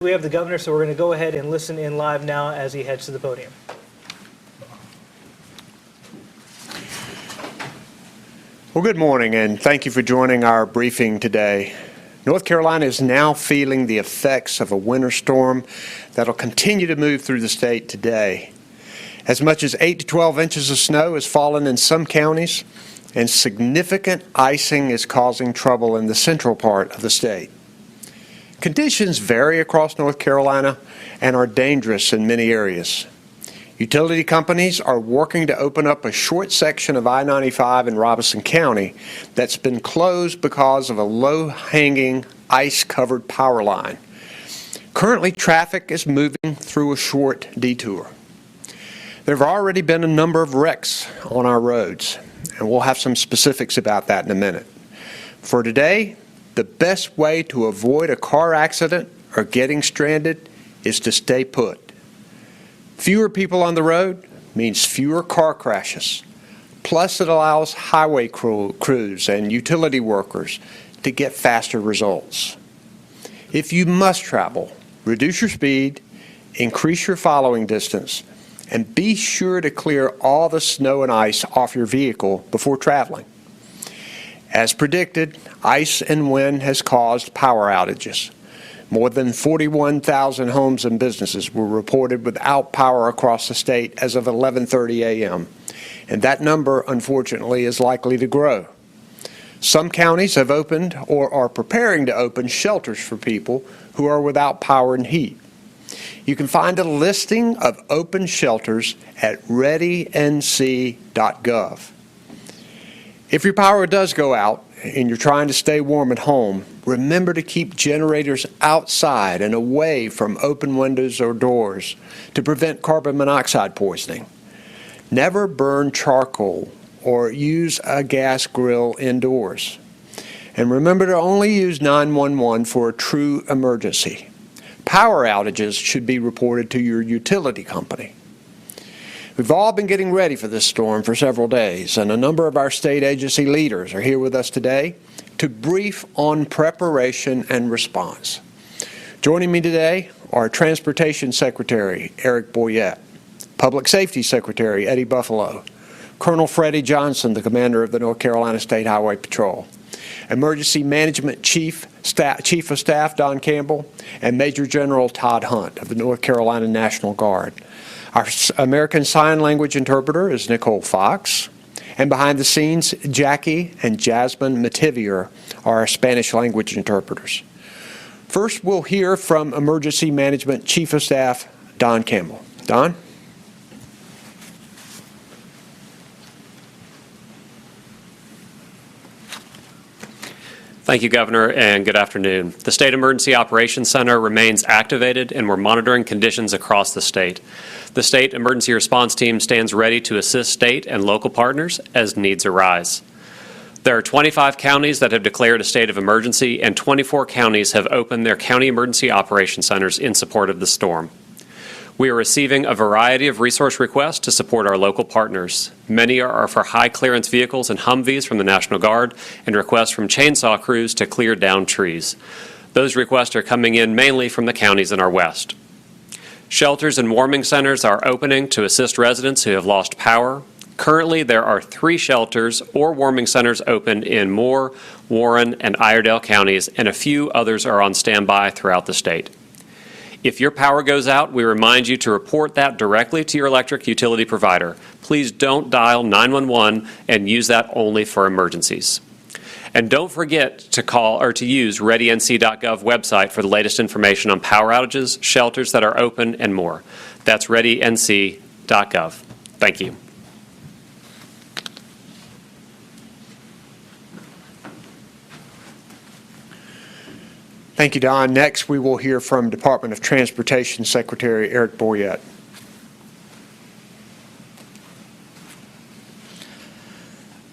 We have the governor, so we're going to go ahead and listen in live now as he heads to the podium. Well, good morning, and thank you for joining our briefing today. North Carolina is now feeling the effects of a winter storm that'll continue to move through the state today. As much as 8 to 12 inches of snow has fallen in some counties, and significant icing is causing trouble in the central part of the state. Conditions vary across North Carolina and are dangerous in many areas. Utility companies are working to open up a short section of I-95 in Robeson County that's been closed because of a low-hanging, ice-covered power line. Currently, traffic is moving through a short detour. There have already been a number of wrecks on our roads, and we'll have some specifics about that in a minute. For today, the best way to avoid a car accident or getting stranded is to stay put. Fewer people on the road means fewer car crashes. Plus, it allows highway crews and utility workers to get faster results. If you must travel, reduce your speed, increase your following distance, and be sure to clear all the snow and ice off your vehicle before traveling. As predicted, ice and wind has caused power outages. More than 41,000 homes and businesses were reported without power across the state as of 11:30 a.m., and that number, unfortunately, is likely to grow. Some counties have opened or are preparing to open shelters for people who are without power and heat. You can find a listing of open shelters at readync.gov. If your power does go out and you're trying to stay warm at home, remember to keep generators outside and away from open windows or doors to prevent carbon monoxide poisoning. Never burn charcoal or use a gas grill indoors. And remember to only use 911 for a true emergency. Power outages should be reported to your utility company. We've all been getting ready for this storm for several days, and a number of our state agency leaders are here with us today to brief on preparation and response. Joining me today are Transportation Secretary Eric Boyette, Public Safety Secretary Eddie Buffalo, Colonel Freddie Johnson, the commander of the North Carolina State Highway Patrol, Emergency Management Chief of Staff Don Campbell, and Major General Todd Hunt of the North Carolina National Guard. Our American Sign Language interpreter is Nicole Fox, and behind the scenes, Jackie and Jasmine Mativier are our Spanish language interpreters. First, we'll hear from Emergency Management Chief of Staff Don Campbell. Don? Thank you, Governor, and good afternoon. The State Emergency Operations Center remains activated, and we're monitoring conditions across the state. The State Emergency Response Team stands ready to assist state and local partners as needs arise. There are 25 counties that have declared a state of emergency, and 24 counties have opened their county emergency operations centers in support of the storm. We are receiving a variety of resource requests to support our local partners. Many are for high-clearance vehicles and Humvees from the National Guard and requests from chainsaw crews to clear down trees. Those requests are coming in mainly from the counties in our west. Shelters and warming centers are opening to assist residents who have lost power. Currently, there are 3 shelters or warming centers open in Moore, Warren, and Iredell counties, and a few others are on standby throughout the state. If your power goes out, we remind you to report that directly to your electric utility provider. Please don't dial 911 and use that only for emergencies. And don't forget to call or to use readync.gov website for the latest information on power outages, shelters that are open, and more. That's readync.gov. Thank you. Thank you, Don. Next, we will hear from Department of Transportation Secretary Eric Boyette.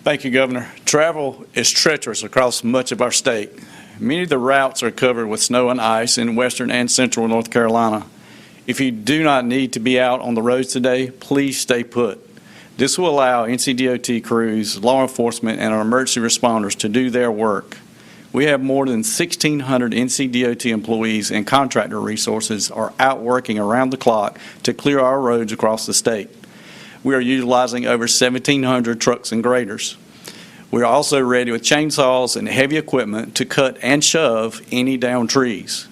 Thank you, Governor. Travel is treacherous across much of our state. Many of the routes are covered with snow and ice in western and central North Carolina. If you do not need to be out on the roads today, please stay put. This will allow NCDOT crews, law enforcement, and our emergency responders to do their work. We have more than 1,600 NCDOT employees and contractor resources are out working around the clock to clear our roads across the state. We are utilizing over 1,700 trucks and graders. We are also ready with chainsaws and heavy equipment to cut and shove any downed trees.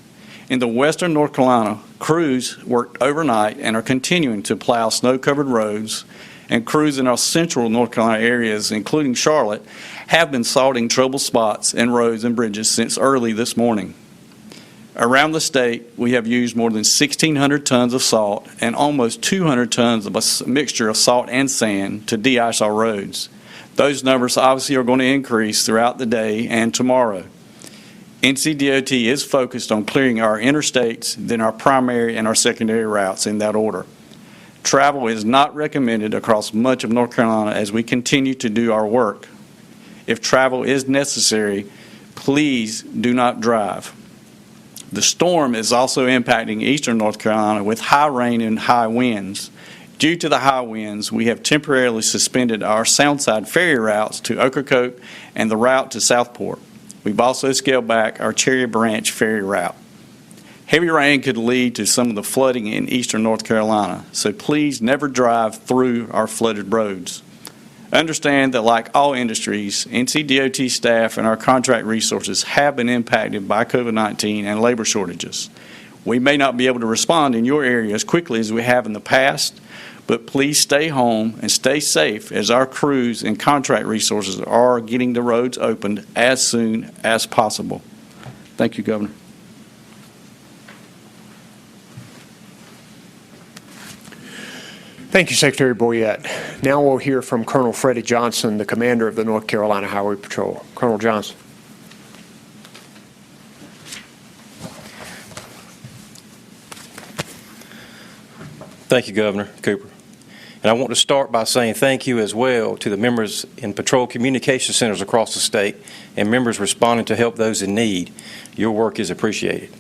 In the western North Carolina, crews worked overnight and are continuing to plow snow-covered roads, and crews in our central North Carolina areas, including Charlotte, have been salting trouble spots and roads and bridges since early this morning. Around the state, we have used more than 1,600 tons of salt and almost 200 tons of a mixture of salt and sand to de-ice our roads. Those numbers obviously are going to increase throughout the day and tomorrow. NCDOT is focused on clearing our interstates, then our primary and our secondary routes in that order. Travel is not recommended across much of North Carolina as we continue to do our work. If travel is necessary, please do not drive. The storm is also impacting eastern North Carolina with high rain and high winds. Due to the high winds, we have temporarily suspended our Soundside ferry routes to Ocracoke and the route to Southport. We've also scaled back our Cherry Branch ferry route. Heavy rain could lead to some of the flooding in eastern North Carolina, so please never drive through our flooded roads. Understand that like all industries, NCDOT staff and our contract resources have been impacted by COVID-19 and labor shortages. We may not be able to respond in your area as quickly as we have in the past, but please stay home and stay safe as our crews and contract resources are getting the roads opened as soon as possible. Thank you, Governor. Thank you, Secretary Boyette. Now we'll hear from Colonel Freddie Johnson, the commander of the North Carolina Highway Patrol. Colonel Johnson. Thank you, Governor Cooper. And I want to start by saying thank you as well to the members in patrol communication centers across the state and members responding to help those in need. Your work is appreciated.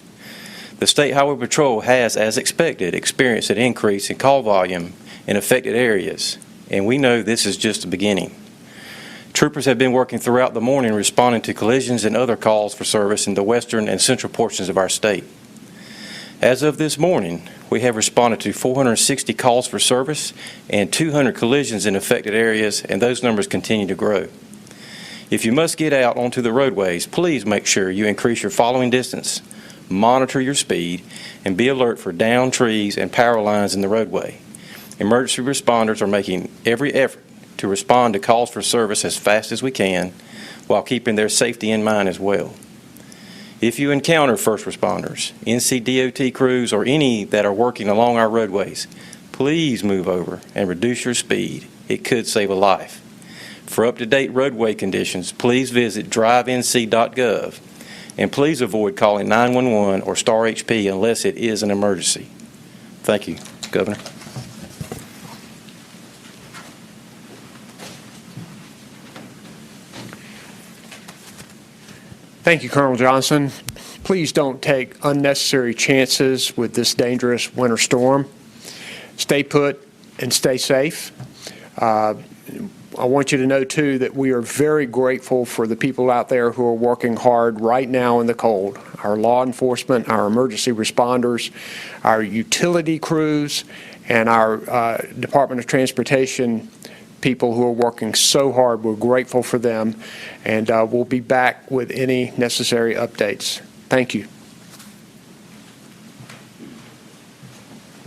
The State Highway Patrol has, as expected, experienced an increase in call volume in affected areas, and we know this is just the beginning. Troopers have been working throughout the morning responding to collisions and other calls for service in the western and central portions of our state. As of this morning, we have responded to 460 calls for service and 200 collisions in affected areas, and those numbers continue to grow. If you must get out onto the roadways, please make sure you increase your following distance, monitor your speed, and be alert for downed trees and power lines in the roadway. Emergency responders are making every effort to respond to calls for service as fast as we can while keeping their safety in mind as well. If you encounter first responders, NCDOT crews, or any that are working along our roadways, please move over and reduce your speed. It could save a life. For up-to-date roadway conditions, please visit drivenc.gov, and please avoid calling 911 or Star HP unless it is an emergency. Thank you, Governor. Thank you, Colonel Johnson. Please don't take unnecessary chances with this dangerous winter storm. Stay put and stay safe. I want you to know, too, that we are very grateful for the people out there who are working hard right now in the cold. Our law enforcement, our emergency responders, our utility crews, and our Department of Transportation people who are working so hard. We're grateful for them, and we'll be back with any necessary updates. Thank you.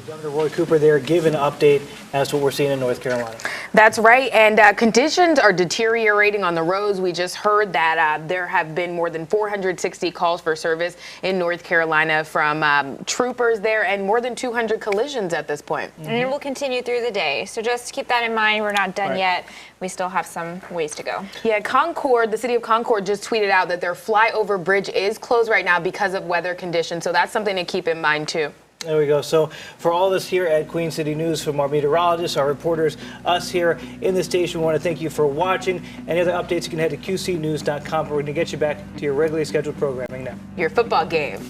Governor Roy Cooper there giving an update as to what we're seeing in North Carolina. That's right, and conditions are deteriorating on the roads. We just heard that there have been more than 460 calls for service in North Carolina from troopers there, and more than 200 collisions at this point. And it will continue through the day, so just keep that in mind. We're not done yet. We still have some ways to go. Yeah, Concord, the city of Concord just tweeted out that their flyover bridge is closed right now because of weather conditions, so that's something to keep in mind too. There we go. So for all this here at Queen City News, from our meteorologists, our reporters, us here in the station, we want to thank you for watching. Any other updates, you can head to qcnews.com. We're going to get you back to your regularly scheduled programming now. Your football game.